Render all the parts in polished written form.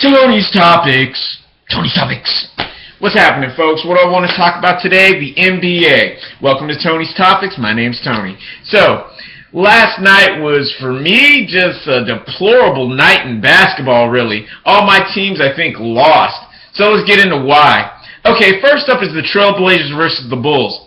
Tony's Topics. Tony's Topics. What's happening, folks? What do I want to talk about today? The NBA. Welcome to Tony's Topics. My name's Tony. So, last night was, for me, just a deplorable night in basketball, really. All my teams, I think, lost. So let's get into why. Okay, first up is the Trailblazers versus the Bulls.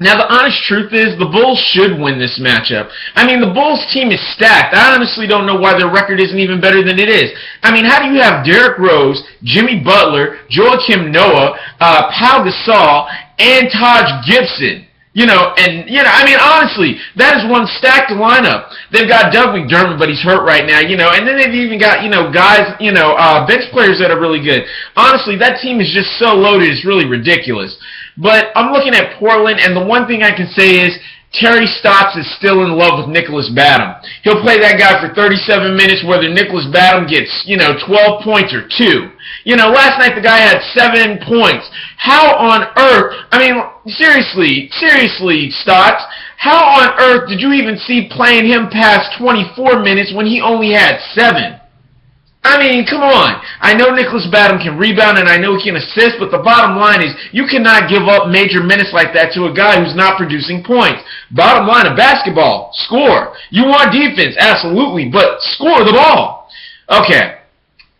Now, the honest truth is, the Bulls should win this matchup. I mean, the Bulls team is stacked. I honestly don't know why their record isn't even better than it is. I mean, how do you have Derrick Rose, Jimmy Butler, Joakim Noah, Pau Gasol, and Taj Gibson? I mean, honestly, that is one stacked lineup. They've got Doug McDermott, but he's hurt right now, and then they've even got, guys, bench players that are really good. Honestly, that team is just so loaded, it's really ridiculous. But I'm looking at Portland, and the one thing I can say is Terry Stotts is still in love with Nicholas Batum. He'll play that guy for 37 minutes, whether Nicholas Batum gets, 12 points or 2. Last night the guy had 7 points. How on earth, I mean, seriously, Stotts, how on earth did you even see playing him past 24 minutes when he only had 7? I mean, come on. I know Nicholas Batum can rebound and I know he can assist, but the bottom line is you cannot give up major minutes like that to a guy who's not producing points. Bottom line of basketball, score. You want defense, absolutely, but score the ball. Okay.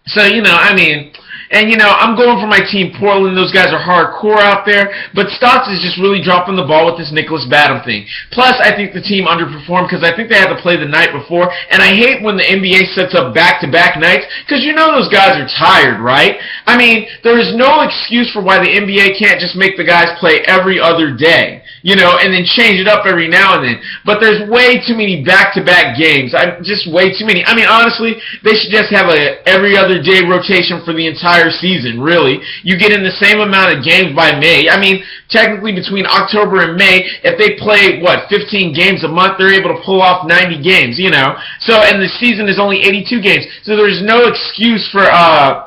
So, I'm going for my team, Portland. Those guys are hardcore out there. But Stotts is just really dropping the ball with this Nicholas Batum thing. Plus, I think the team underperformed because I think they had to play the night before. And I hate when the NBA sets up back-to-back nights because those guys are tired, right? I mean, there is no excuse for why the NBA can't just make the guys play every other day. And then change it up every now and then. But there's way too many back-to-back games. Just way too many. I mean, honestly, they should just have a every other day rotation for the entire season, really. You get in the same amount of games by May. I mean, technically between October and May, if they play, 15 games a month, they're able to pull off 90 games, So, and the season is only 82 games. So there's no excuse for, I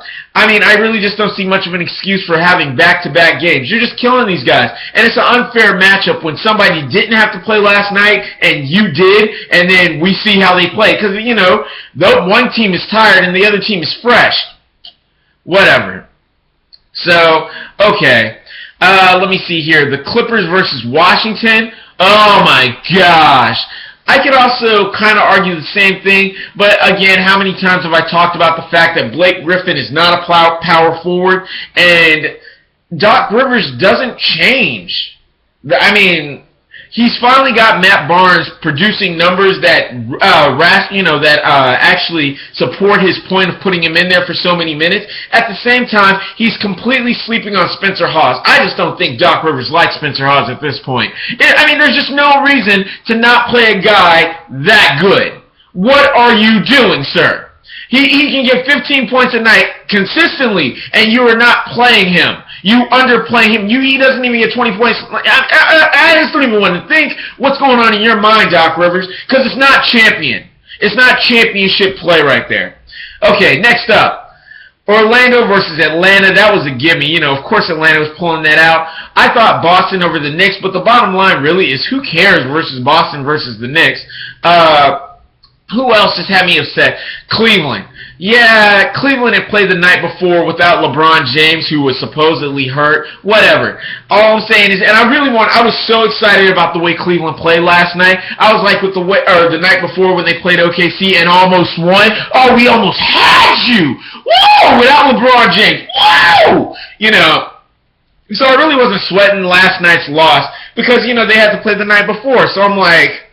really just don't see much of an excuse for having back-to-back games. You're just killing these guys. And it's an unfair matchup when somebody didn't have to play last night and you did, and then we see how they play. Because, the one team is tired and the other team is fresh. Whatever. So, okay. Let me see here. The Clippers versus Washington. Oh, my gosh. I could also kind of argue the same thing, but again, how many times have I talked about the fact that Blake Griffin is not a power forward, and Doc Rivers doesn't change. I mean, he's finally got Matt Barnes producing numbers that actually support his point of putting him in there for so many minutes. At the same time, he's completely sleeping on Spencer Hawes. I just don't think Doc Rivers likes Spencer Hawes at this point. There's just no reason to not play a guy that good. What are you doing, sir? He can get 15 points a night consistently, and you are not playing him. You underplay him. He doesn't even get 20 points. I just don't even want to think what's going on in your mind, Doc Rivers, because it's not champion. It's not championship play right there. Okay, next up. Orlando versus Atlanta. That was a gimme. Of course Atlanta was pulling that out. I thought Boston over the Knicks, but the bottom line really is who cares versus Boston versus the Knicks. Who else just had me upset? Cleveland. Yeah, Cleveland had played the night before without LeBron James, who was supposedly hurt. Whatever. All I'm saying is, and I was so excited about the way Cleveland played last night. I was like the night before when they played OKC and almost won. Oh, we almost had you! Woo! Without LeBron James. Woo! So I really wasn't sweating last night's loss because, they had to play the night before. So I'm like,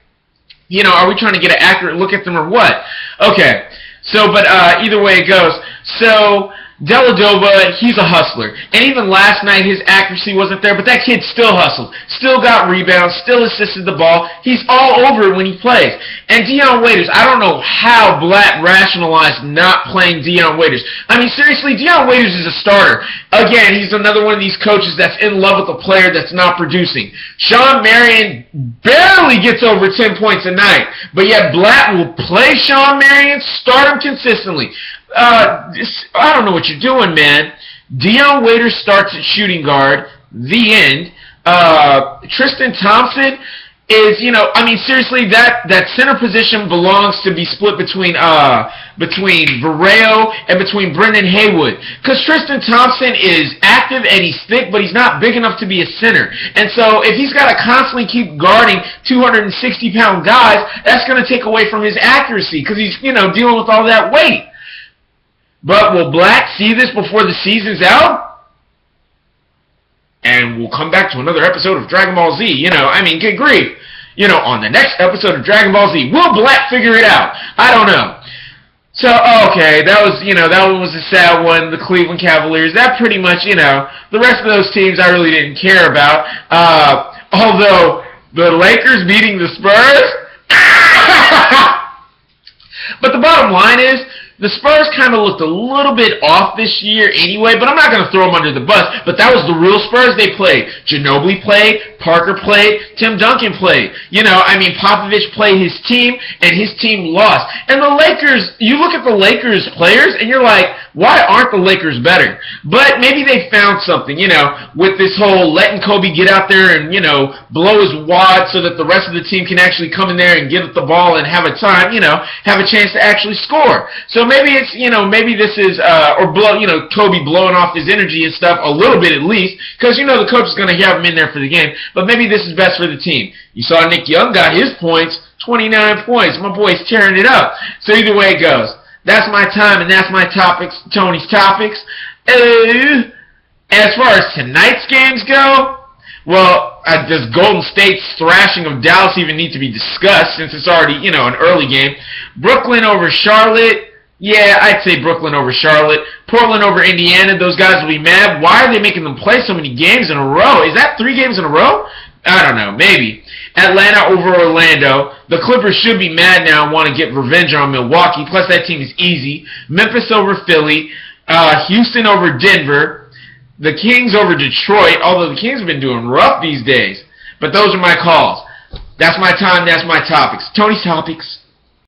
are we trying to get an accurate look at them or what? Okay. So, but either way it goes. So, Dellavedova, he's a hustler. And even last night, his accuracy wasn't there, but that kid still hustled. Still got rebounds, still assisted the ball. He's all over it when he plays. And Dion Waiters, I don't know how Blatt rationalized not playing Dion Waiters. Seriously, Dion Waiters is a starter. Again, he's another one of these coaches that's in love with a player that's not producing. Sean Marion barely gets over 10 points a night, but yet Blatt will play Sean Marion, start him consistently. I don't know what you're doing, man. Dion Waiters starts at shooting guard. The end. Tristan Thompson is, I mean, seriously, that center position belongs to be split between Vareo and between Brendan Haywood. Because Tristan Thompson is active and he's thick, but he's not big enough to be a center. And so if he's got to constantly keep guarding 260-pound guys, that's going to take away from his accuracy because he's, dealing with all that weight. But will Black see this before the season's out? And we'll come back to another episode of Dragon Ball Z. I mean, good grief. On the next episode of Dragon Ball Z, will Black figure it out? I don't know. So, okay, that was, that one was a sad one, the Cleveland Cavaliers. That pretty much, the rest of those teams I really didn't care about. Although, the Lakers beating the Spurs? But the bottom line is, the Spurs kind of looked a little bit off this year anyway, but I'm not going to throw them under the bus. But that was the real Spurs they played. Ginobili played, Parker played, Tim Duncan played. Popovich played his team, and his team lost. And the Lakers, you look at the Lakers players, and you're like, why aren't the Lakers better? But maybe they found something, with this whole letting Kobe get out there and, blow his wad so that the rest of the team can actually come in there and give it the ball and have a time, have a chance to actually score. So maybe it's, maybe this is, Kobe blowing off his energy and stuff a little bit at least, because, the coach is going to have him in there for the game, but maybe this is best for the team. You saw Nick Young got his points, 29 points. My boy's tearing it up. So either way it goes. That's my time, and that's my topics, Tony's Topics. As far as tonight's games go, well, does Golden State's thrashing of Dallas even need to be discussed since it's already, an early game? Brooklyn over Charlotte. Yeah, I'd say Brooklyn over Charlotte. Portland over Indiana. Those guys will be mad. Why are they making them play so many games in a row? Is that 3 games in a row? I don't know. Maybe. Atlanta over Orlando. The Clippers should be mad now and want to get revenge on Milwaukee. Plus, that team is easy. Memphis over Philly. Houston over Denver. The Kings over Detroit. Although the Kings have been doing rough these days. But those are my calls. That's my time. That's my topics. Tony's Topics.